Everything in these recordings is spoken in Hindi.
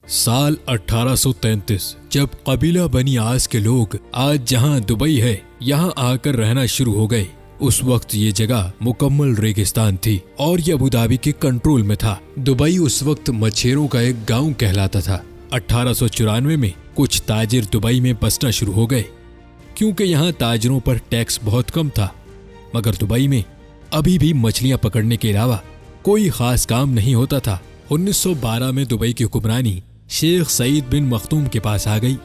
साल 1833 जब कबीला बनी आस के लोग आज जहां दुबई है यहां आकर रहना शुरू हो गए, उस वक्त ये जगह मुकम्मल रेगिस्तान थी और ये अबू धाबी के कंट्रोल में था। दुबई उस वक्त मछेरों का एक गांव कहलाता था। 1894 में कुछ ताजिर दुबई में बसना शुरू हो गए क्योंकि यहाँ ताजिरों पर टैक्स बहुत कम था। मगर दुबई में अभी भी मछलियां पकड़ने के अलावा कोई खास काम नहीं होता था। 1912 में दुबई की हुक्मरानी शेख सईद बिन मखदूम के पास आ गई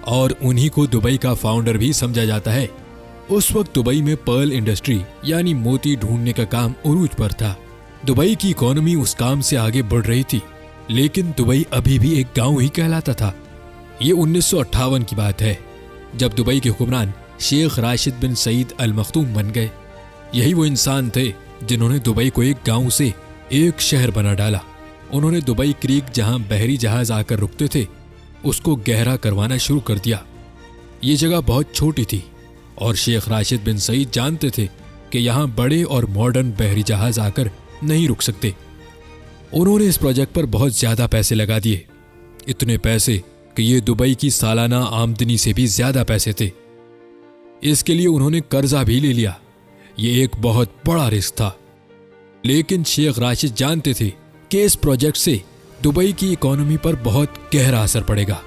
और उन्हीं को दुबई का फाउंडर भी समझा जाता है। उस वक्त दुबई में पर्ल इंडस्ट्री यानी मोती ढूंढने का काम उरूज पर था। दुबई की इकोनॉमी उस काम से आगे बढ़ रही थी, लेकिन दुबई अभी भी एक गांव ही कहलाता था। ये 1958 की बात है जब दुबई के हुक्मरान शेख राशिद बिन सईद अल मखदूम बन गए। यही वो इंसान थे जिन्होंने दुबई को एक गांव से एक शहर बना डाला। उन्होंने दुबई क्रीक जहां बहरी जहाज आकर रुकते थे उसको गहरा करवाना शुरू कर दिया। ये जगह बहुत छोटी थी और शेख राशिद बिन सईद जानते थे कि यहाँ बड़े और मॉडर्न बहरी जहाज आकर नहीं रुक सकते। उन्होंने इस प्रोजेक्ट पर बहुत ज्यादा पैसे लगा दिए, इतने पैसे कि ये दुबई की सालाना आमदनी से भी ज्यादा पैसे थे। इसके लिए उन्होंने कर्जा भी ले लिया। ये एक बहुत बड़ा रिस्क था, लेकिन शेख राशिद जानते थे कि इस प्रोजेक्ट से दुबई की इकोनॉमी पर बहुत गहरा असर पड़ेगा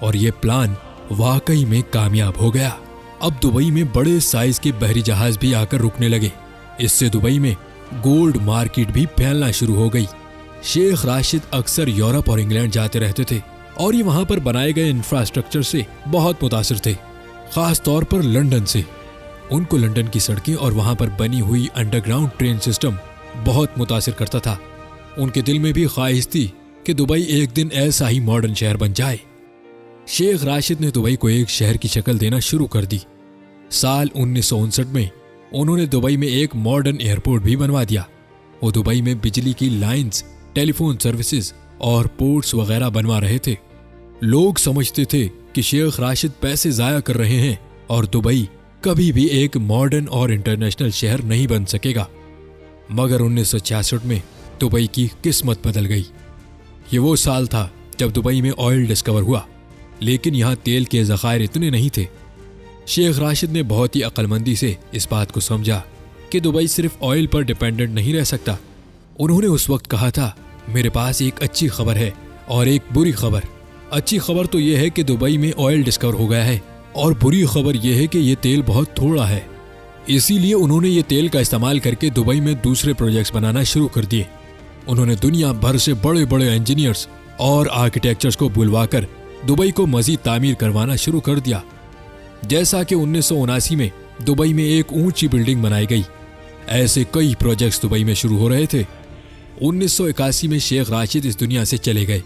और ये प्लान वाकई में कामयाब हो गया। अब दुबई में बड़े साइज के बहरी जहाज भी आकर रुकने लगे। इससे दुबई में गोल्ड मार्केट भी फैलना शुरू हो गई। शेख राशिद अक्सर यूरोप और इंग्लैंड जाते रहते थे और ये वहां पर बनाए गए इंफ्रास्ट्रक्चर से बहुत मुतासिर थे, खास तौर पर लंदन से। उनको लंदन की सड़कें और वहां पर बनी हुई अंडरग्राउंड ट्रेन सिस्टम बहुत मुतासिर करता था। उनके दिल में भी ख्वाहिश थी कि दुबई एक दिन ऐसा ही मॉडर्न शहर बन जाए। शेख राशिद ने दुबई को एक शहर की शक्ल देना शुरू कर दी। साल 1959 में उन्होंने दुबई में एक मॉडर्न एयरपोर्ट भी बनवा दिया। वो दुबई में बिजली की लाइंस, टेलीफोन सर्विसेज और पोर्ट्स वगैरह बनवा रहे थे। लोग समझते थे कि शेख राशिद पैसे जाया कर रहे हैं और दुबई कभी भी एक मॉडर्न और इंटरनेशनल शहर नहीं बन सकेगा। मगर 1966 में दुबई की किस्मत बदल गई। ये वो साल था जब दुबई में ऑयल डिस्कवर हुआ, लेकिन यहाँ तेल के ज़खायर इतने नहीं थे। शेख राशिद ने बहुत ही अक्लमंदी से इस बात को समझा कि दुबई सिर्फ ऑयल पर डिपेंडेंट नहीं रह सकता। उन्होंने उस वक्त कहा था, मेरे पास एक अच्छी खबर है और एक बुरी खबर। अच्छी खबर तो यह है कि दुबई में ऑयल डिस्कवर हो गया है और बुरी खबर यह है कि यह तेल बहुत थोड़ा है। इसीलिए उन्होंने ये तेल का इस्तेमाल करके दुबई में दूसरे प्रोजेक्ट्स बनाना शुरू कर दिए। उन्होंने दुनिया भर से बड़े बड़े इंजीनियर्स और आर्किटेक्चर्स को बुलवाकर दुबई को मजीद तामीर करवाना शुरू कर दिया। जैसा कि 1979 में दुबई में एक ऊंची बिल्डिंग बनाई गई, ऐसे कई प्रोजेक्ट्स दुबई में शुरू हो रहे थे। 1981 में शेख राशिद इस दुनिया से चले गए।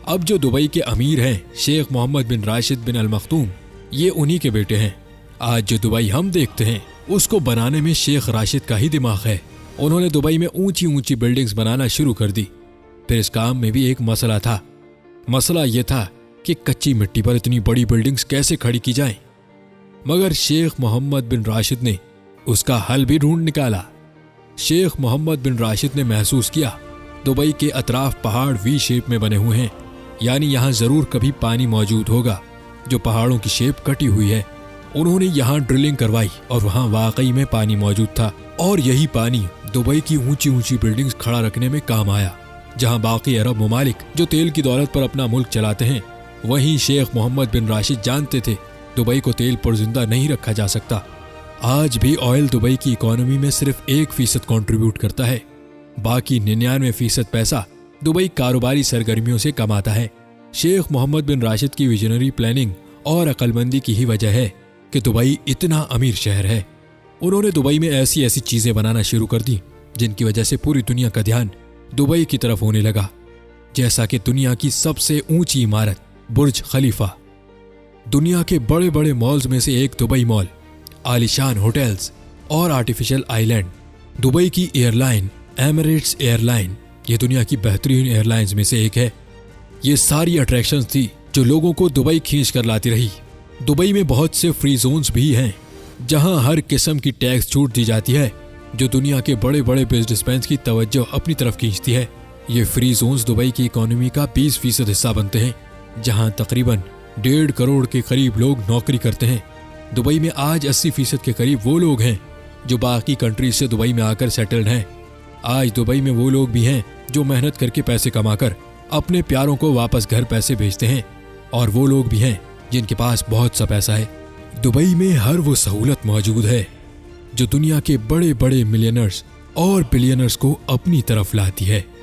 अब जो दुबई के अमीर हैं शेख मोहम्मद बिन राशिद बिन अल मखदूम, ये उन्हीं के बेटे हैं। आज जो दुबई हम देखते हैं उसको बनाने में शेख राशिद का ही दिमाग है। उन्होंने दुबई में ऊंची ऊंची बिल्डिंग्स बनाना शुरू कर दी। फिर इस काम में भी एक मसला था। मसला यह था कि कच्ची मिट्टी पर इतनी बड़ी बिल्डिंग्स कैसे खड़ी की जाएं। मगर शेख मोहम्मद बिन राशिद ने उसका हल भी ढूंढ निकाला। शेख मोहम्मद बिन राशिद ने महसूस किया दुबई के अतराफ पहाड़ वी शेप में बने हुए हैं, यानी यहाँ जरूर कभी पानी मौजूद होगा जो पहाड़ों की शेप कटी हुई है। उन्होंने यहाँ ड्रिलिंग करवाई और वहाँ वाकई में पानी मौजूद था और यही पानी दुबई की ऊंची ऊंची बिल्डिंग्स खड़ा रखने में काम आया। जहाँ बाकी अरब ममालिक जो तेल की दौलत पर अपना मुल्क चलाते हैं, वहीं शेख मोहम्मद बिन राशिद जानते थे दुबई को तेल पर जिंदा नहीं रखा जा सकता। आज भी ऑयल दुबई की इकोनॉमी में सिर्फ 1% कंट्रीब्यूट करता है, बाकी 99% पैसा दुबई कारोबारी सरगर्मियों से कमाता है। शेख मोहम्मद बिन राशिद की विजनरी प्लानिंग और अक्लमंदी की ही वजह है कि दुबई इतना अमीर शहर है। उन्होंने दुबई में ऐसी ऐसी चीजें बनाना शुरू कर दी जिनकी वजह से पूरी दुनिया का ध्यान दुबई की तरफ होने लगा, जैसा कि दुनिया की सबसे ऊंची इमारत बुर्ज खलीफा, दुनिया के बड़े बड़े मॉल्स में से एक दुबई मॉल, आलिशान होटल्स और आर्टिफिशियल आइलैंड। दुबई की एयरलाइन एमिरेट्स एयरलाइन, ये दुनिया की बेहतरीन एयरलाइंस में से एक है। ये सारी अट्रैक्शंस थी जो लोगों को दुबई खींच कर लाती रही। दुबई में बहुत से फ्री जोन्स भी हैं जहां हर किस्म की टैक्स छूट दी जाती है, जो दुनिया के बड़े बड़े बिजनेसमैन की तवज्जो अपनी तरफ खींचती है। ये फ्री जोन्स दुबई की इकोनॉमी का 20% हिस्सा बनते हैं, जहां तकरीबन 1.5 करोड़ के करीब लोग नौकरी करते हैं। दुबई में आज 80% के करीब वो लोग हैं जो बाकी कंट्रीज से दुबई में आकर सेटल्ड हैं। आज दुबई में वो लोग भी हैं जो मेहनत करके पैसे कमाकर अपने प्यारों को वापस घर पैसे भेजते हैं, और वो लोग भी हैं जिनके पास बहुत सा पैसा है। दुबई में हर वो सहूलत मौजूद है जो दुनिया के बड़े बड़े मिलियनर्स और बिलियनर्स को अपनी तरफ लाती है।